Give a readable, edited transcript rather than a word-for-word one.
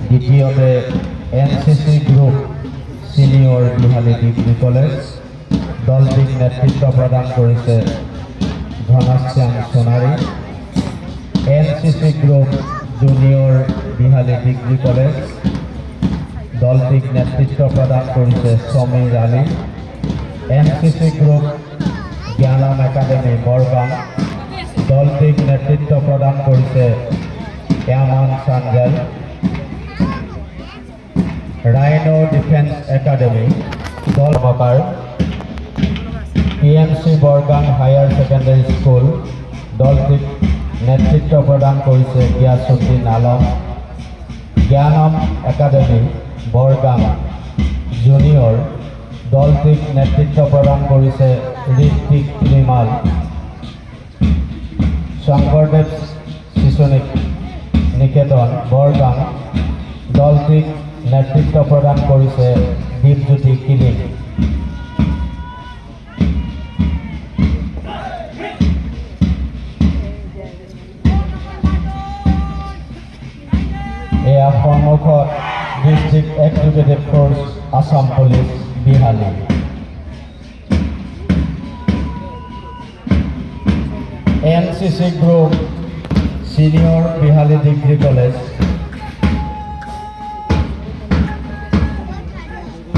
দ্বিতীয়তে NCC group senior Bihali degree college দলটিক নেতৃত্ব প্রদান করেছে Ghanshyam Sonari. NCC group junior Bihali degree college দলটিক নেতৃত্ব প্রদান করেছে Samir Ali. NCC group Gyanam academy Borgam দলটিক নেতৃত্ব প্রদান করেছে Yaman Sanjal. Rhino defence academy দল বকার PMC Borgam higher secondary school দলটিক নেতৃত্ব প্রদান করেছে গিয়াসুদ্দিন আলম। জ্ঞানম একাডেমি বরগাম জুনিয়র দলটিক নেতৃত্ব প্রদান করেছে ঋত্বিক রিমাল। শঙ্করদেব শিশু নিকেতন বরগাম দলটিক নেতৃত্ব প্রদান করেছে দীপজ্যোতি কিলিক। এয়া সন্মুখত district executive force Assam police Bihali. NCC group senior Bihali degree college